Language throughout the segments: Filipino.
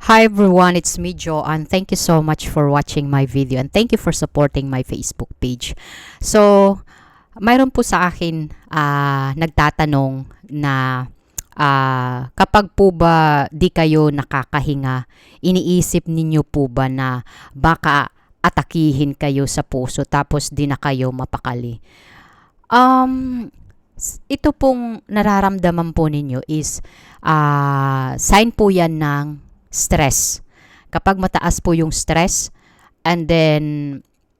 Hi everyone, it's me Joanne. Thank you so much for watching my video and thank you for supporting my Facebook page. So, mayroon po sa akin nagtatanong na kapag po ba di kayo nakakahinga, iniisip ninyo po ba na baka atakihin kayo sa puso tapos di na kayo mapakali? Ito pong nararamdaman po ninyo is sign po yan ng stress. Kapag mataas po yung stress and then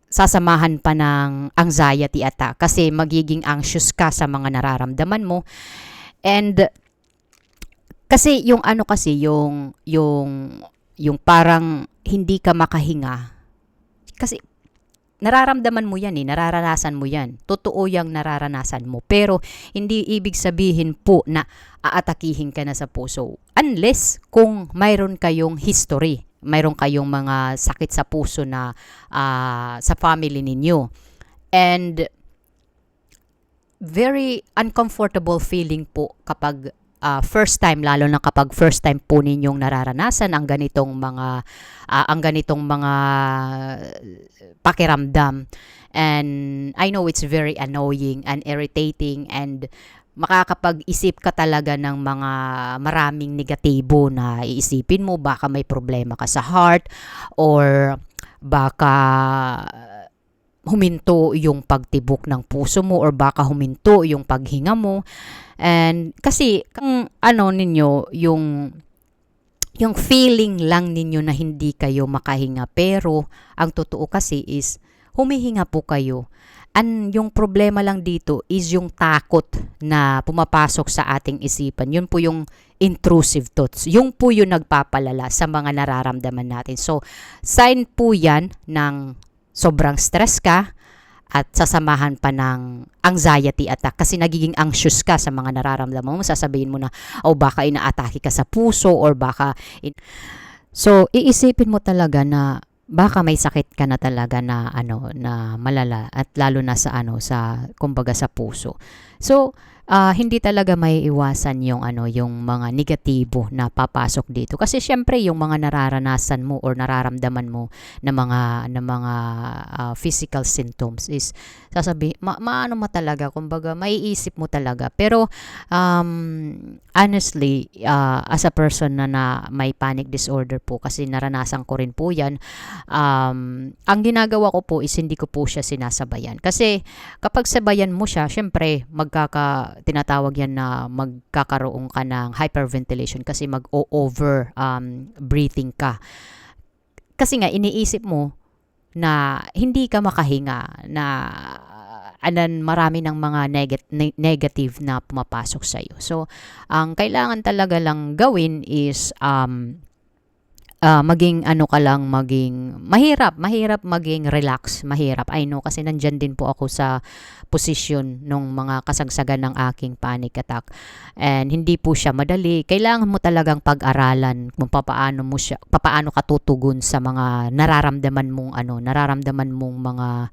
sasamahan pa ng anxiety attack kasi magiging anxious ka sa mga nararamdaman mo. And kasi yung yung parang hindi ka makahinga. Kasi nararamdaman mo yan nararanasan mo yan. Totoo yung nararanasan mo. Pero hindi ibig sabihin po na aatakihin ka na sa puso. Unless kung mayroon kayong history, mayroon kayong mga sakit sa puso na sa family ninyo. And very uncomfortable feeling po kapag first time, lalo na kapag first time po ninyong nararanasan ang ganitong mga pakiramdam. And I know it's very annoying and irritating and makakapag-isip ka talaga ng mga maraming negatibo na iisipin mo. Baka may problema ka sa heart or baka huminto yung pagtibok ng puso mo or baka huminto yung paghinga mo. And kasi kung ninyo yung feeling lang ninyo na hindi kayo makahinga, pero ang totoo kasi is humihinga po kayo. And yung problema lang dito is yung takot na pumapasok sa ating isipan. Yun po yung intrusive thoughts. Yung po yung nagpapalala sa mga nararamdaman natin. So, sign po yan ng sobrang stress ka at sasamahan pa ng anxiety attack kasi nagiging anxious ka sa mga nararamdaman mo. Sasabihin mo na, baka inaatake ka sa puso or baka... So, iisipin mo talaga na baka may sakit ka na talaga na na malala at lalo na sa kumbaga sa puso. So, hindi talaga may iwasan yung mga negatibo na papasok dito kasi syempre yung mga nararanasan mo or nararamdaman mo na mga physical symptoms is maano mo talaga, kumbaga maiisip mo talaga. Pero honestly, as a person na may panic disorder po, kasi naranasan ko rin po yan, ang ginagawa ko po is hindi ko po siya sinasabayan kasi kapag sabayan mo siya, syempre tinatawag yan na magkakaroon ka ng hyperventilation kasi mag-over breathing ka. Kasi nga iniisip mo na hindi ka makahinga, na marami ng mga negative na pumapasok sa iyo. So, ang kailangan talaga lang gawin is maging maging mahirap maging relax, mahirap. I know kasi nandyan din po ako sa posisyon nung mga kasagsagan ng aking panic attack. And hindi po siya madali. Kailangan mo talagang pag-aralan kung papaano ka tutugon sa mga nararamdaman mong mga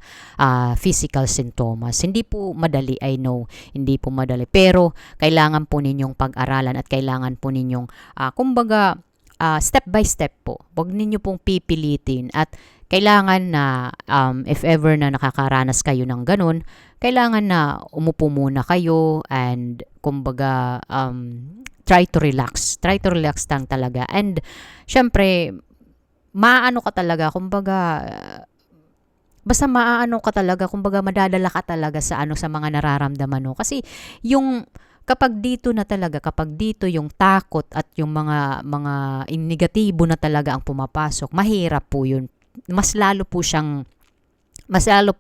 physical symptoms. Hindi po madali, I know. Hindi po madali. Pero kailangan po ninyong pag-aralan at kailangan po ninyong kumbaga step by step po. Huwag ninyo pong pipilitin at kailangan na if ever na nakakaranas kayo ng ganun, kailangan na umupo muna kayo and kumbaga try to relax. Try to relax lang talaga. And syempre, basta kumbaga madadala ka talaga sa mga nararamdaman mo. Kasi yung kapag dito yung takot at yung mga negatibo na talaga ang pumapasok, mahirap po yun. Mas lalo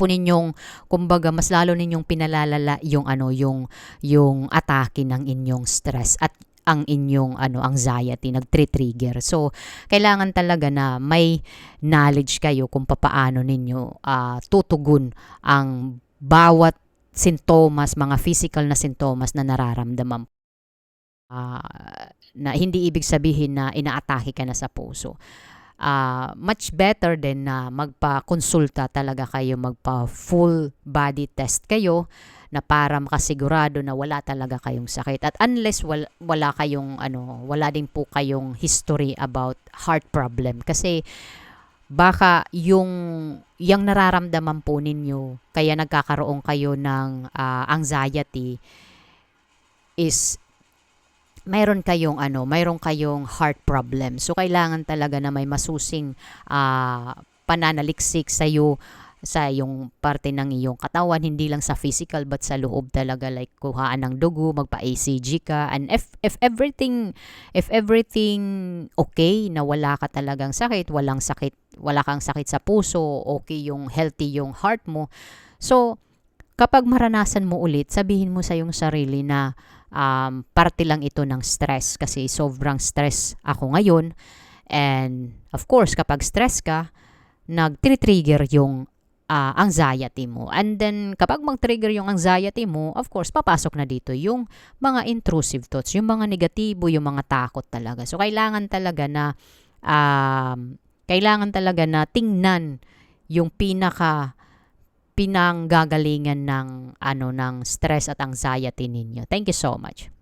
ninyong pinalalala yung atake ng inyong stress at ang inyong anxiety nagtre-trigger. So, kailangan talaga na may knowledge kayo kung papaano ninyo tutugon ang bawat sintomas, mga physical na sintomas na nararamdaman. Na hindi ibig sabihin na inaatake ka na sa puso. much better din na magpa-konsulta talaga kayo, magpa-full body test kayo na para makasigurado na wala talaga kayong sakit. At unless wala kayong wala din po kayong history about heart problem, kasi baka yung nararamdaman po ninyo kaya nagkakaroon kayo ng anxiety is mayroon kayong heart problem. So kailangan talaga na may masusing pananaliksik sa yung parte ng iyong katawan, hindi lang sa physical but sa loob talaga, like kuhaan ng dugo, magpa-ECG ka, and if everything okay, na wala ka talagang sakit, wala kang sakit sa puso, okay, yung healthy yung heart mo. So kapag maranasan mo ulit, sabihin mo sa iyong sarili na parte lang ito ng stress, kasi sobrang stress ako ngayon. And of course, kapag stress ka, nag-trigger yung anxiety mo. And then, kapag mag-trigger yung anxiety mo, of course, papasok na dito yung mga intrusive thoughts, yung mga negatibo, yung mga takot talaga. So, kailangan talaga na tingnan yung pinanggagalingan ng stress at anxiety ninyo. Thank you so much.